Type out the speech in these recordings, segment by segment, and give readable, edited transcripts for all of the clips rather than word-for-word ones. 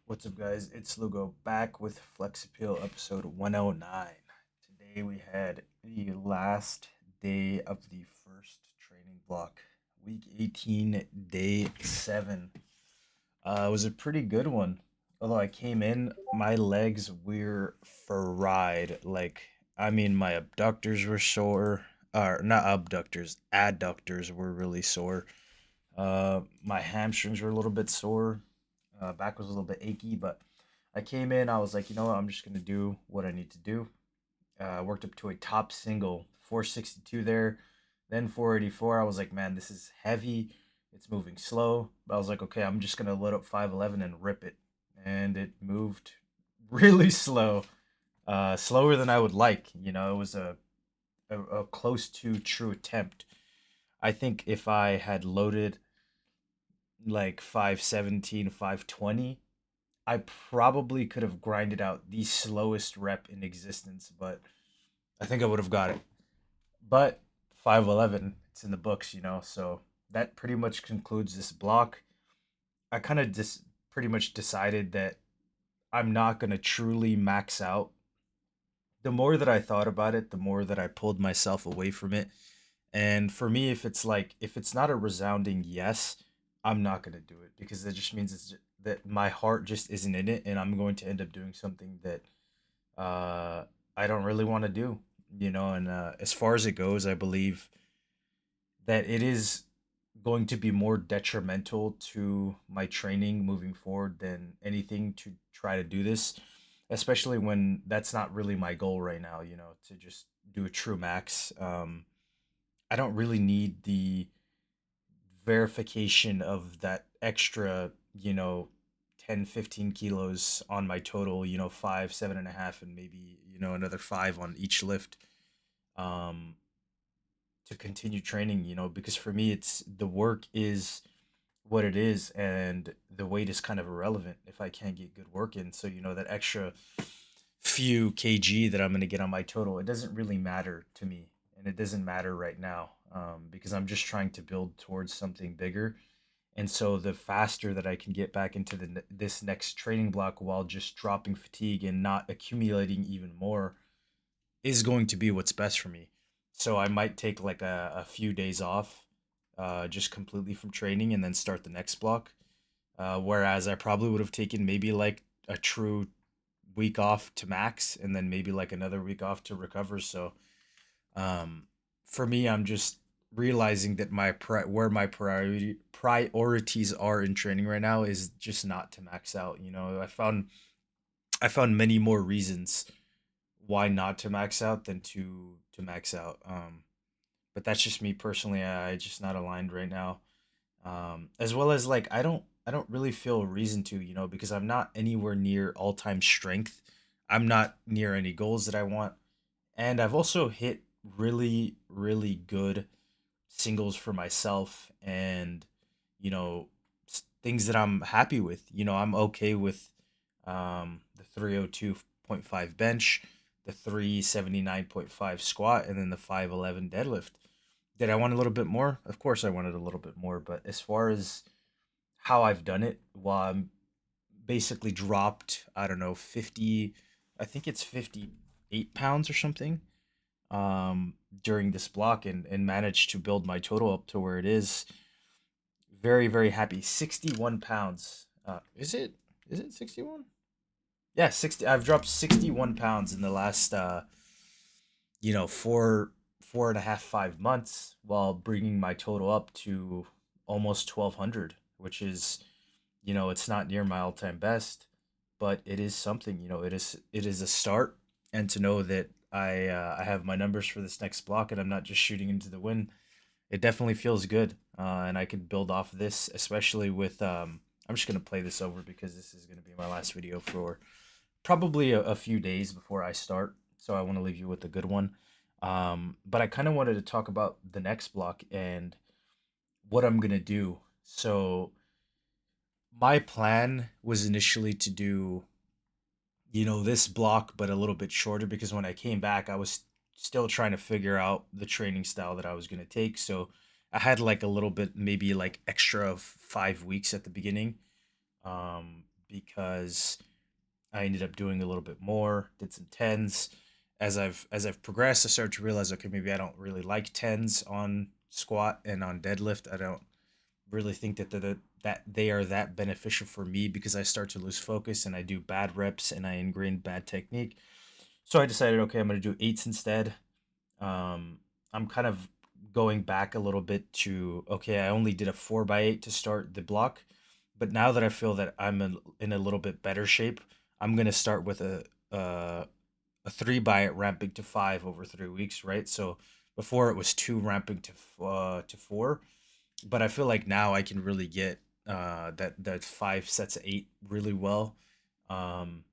What's up, guys? It's Lugo back with Flex Appeal episode 109. Today we had the last day of the first training block, week 18, day 7. It was a pretty good one. Although I came in, my legs were fried. My abductors were sore. Or not abductors, adductors were really sore. My hamstrings were a little bit sore. Back was a little bit achy, but I came in. I was like, you know what? I'm just gonna do what I need to do. Worked up to a top single, 462 there, then 484. I was like, man, this is heavy. It's moving slow. But I was like, okay, I'm just gonna load up 511 and rip it, and it moved really slow, slower than I would like. It was a close to true attempt. I think if I had loaded like 517, 520, I probably could have grinded out the slowest rep in existence, but I think I would have got it. But 511, it's in the books, so that pretty much concludes this block. I kind of just pretty much decided that I'm not going to truly max out. The more that I thought about it, the more that I pulled myself away from it. And for me, if it's not a resounding yes, I'm not gonna do it because that just means that my heart just isn't in it, and I'm going to end up doing something that uh, I don't really want to do. And as far as it goes, I believe that it is going to be more detrimental to my training moving forward than anything to try to do this, especially when that's not really my goal right now. To just do a true max. I don't really need the verification of that extra, 10, 15 kilos on my total, five, 7.5, and maybe, another five on each lift, um, to continue training, because for me, it's the work is what it is, and the weight is kind of irrelevant if I can't get good work in. So, that extra few kg that I'm going to get on my total, it doesn't really matter to me. And it doesn't matter right now, because I'm just trying to build towards something bigger. And so the faster that I can get back into this next training block while just dropping fatigue and not accumulating even more is going to be what's best for me. So I might take like a few days off, just completely from training and then start the next block. Whereas I probably would have taken maybe like a true week off to max and then maybe like another week off to recover. So um, for me, I'm just realizing that where my priorities are in training right now is just not to max out. I found many more reasons why not to max out than to max out. But that's just me personally. I just not aligned right now. As well as like I don't really feel a reason to, because I'm not anywhere near all time strength. I'm not near any goals that I want, and I've also hit really, really good singles for myself and, things that I'm happy with. I'm okay with the 302.5 bench, the 379.5 squat, and then the 511 deadlift. Did I want a little bit more? Of course, I wanted a little bit more. But as far as how I've done it, while I'm basically dropped, I don't know, 50, I think it's 58 pounds or something, during this block, and managed to build my total up to where it is. Very, very happy. 61 pounds. Is it 61? Yeah, 60. I've dropped 61 pounds in the last, 4.5, 5 months, while bringing my total up to almost 1,200, which is, it's not near my all-time best, but it is something. It is a start, and to know that I have my numbers for this next block, and I'm not just shooting into the wind. It definitely feels good, and I could build off of this, especially with. I'm just gonna play this over because this is gonna be my last video for probably a few days before I start. So I want to leave you with a good one. But I kind of wanted to talk about the next block and what I'm gonna do. So my plan was initially to do, this block, but a little bit shorter, because when I came back, I was still trying to figure out the training style that I was gonna take. So I had like a little bit, maybe like extra of 5 weeks at the beginning, because I ended up doing a little bit more, did some tens. As I've progressed, I started to realize, okay, maybe I don't really like tens on squat and on deadlift. I don't really think that they are that beneficial for me because I start to lose focus and I do bad reps and I ingrain bad technique. So I decided, okay, I'm gonna do eights instead. I'm kind of going back a little bit to, okay, I only did a 4x8 to start the block, but now that I feel that in a little bit better shape, I'm gonna start with a 3x8 ramping to 5 over 3 weeks, right? So before it was two ramping to four, but I feel like now I can really get that 5 sets of 8 really well. Um,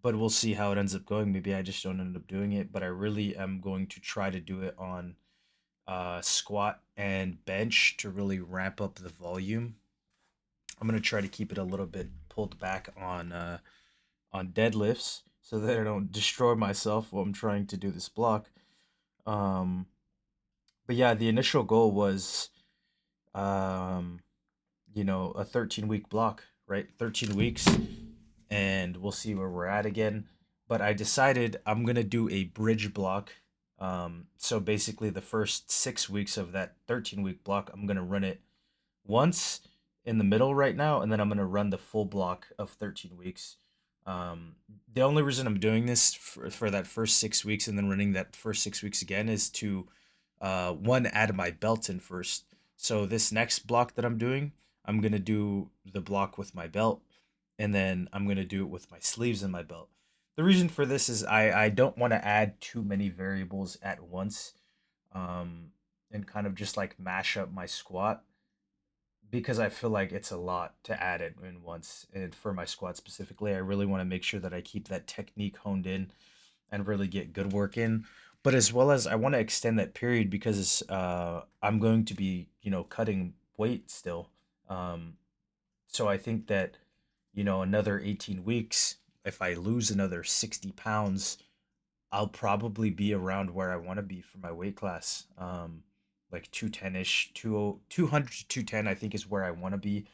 but we'll see how it ends up going. Maybe I just don't end up doing it, but I really am going to try to do it on squat and bench to really ramp up the volume. I'm gonna try to keep it a little bit pulled back on deadlifts so that I don't destroy myself while I'm trying to do this block. Um, but yeah, the initial goal was um, a 13-week block, right? 13 weeks, and we'll see where we're at again. But I decided I'm gonna do a bridge block. So basically, the first 6 weeks of that 13-week block, I'm gonna run it once in the middle right now, and then I'm gonna run the full block of 13 weeks. The only reason I'm doing this for that first 6 weeks and then running that first 6 weeks again is to one, add my belt in first. So this next block that I'm doing, I'm gonna do the block with my belt, and then I'm gonna do it with my sleeves and my belt. The reason for this is I don't want to add too many variables at once, um, and kind of just like mash up my squat because I feel like it's a lot to add it in once. And for my squat specifically, I really want to make sure that I keep that technique honed in and really get good work in. But as well as I want to extend that period because I'm going to be, cutting weight still. Um, so I think that, another 18 weeks, if I lose another 60 pounds, I'll probably be around where I want to be for my weight class. Like 210-ish, 200 to 210, I think is where I want to be.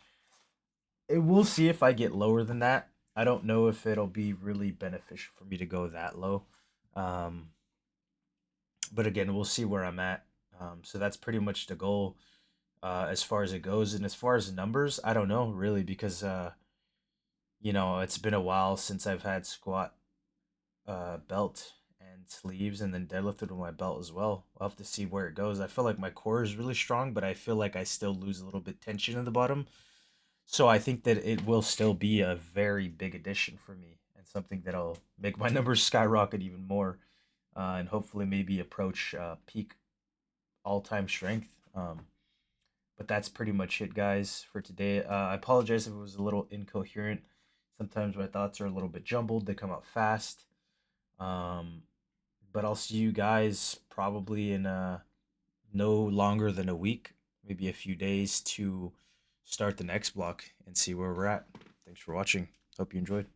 We'll see if I get lower than that. I don't know if it'll be really beneficial for me to go that low. Um, but again, we'll see where I'm at. So that's pretty much the goal as far as it goes. And as far as numbers, I don't know really because, it's been a while since I've had squat belt and sleeves and then deadlifted with my belt as well. I'll have to see where it goes. I feel like my core is really strong, but I feel like I still lose a little bit tension in the bottom. So I think that it will still be a very big addition for me and something that'll make my numbers skyrocket even more, and hopefully maybe approach peak all-time strength. But that's pretty much it, guys, for today. I apologize if it was a little incoherent. Sometimes my thoughts are a little bit jumbled. They come out fast. Um, but I'll see you guys probably in no longer than a week, maybe a few days to start the next block and see where we're at. Thanks for watching. Hope you enjoyed.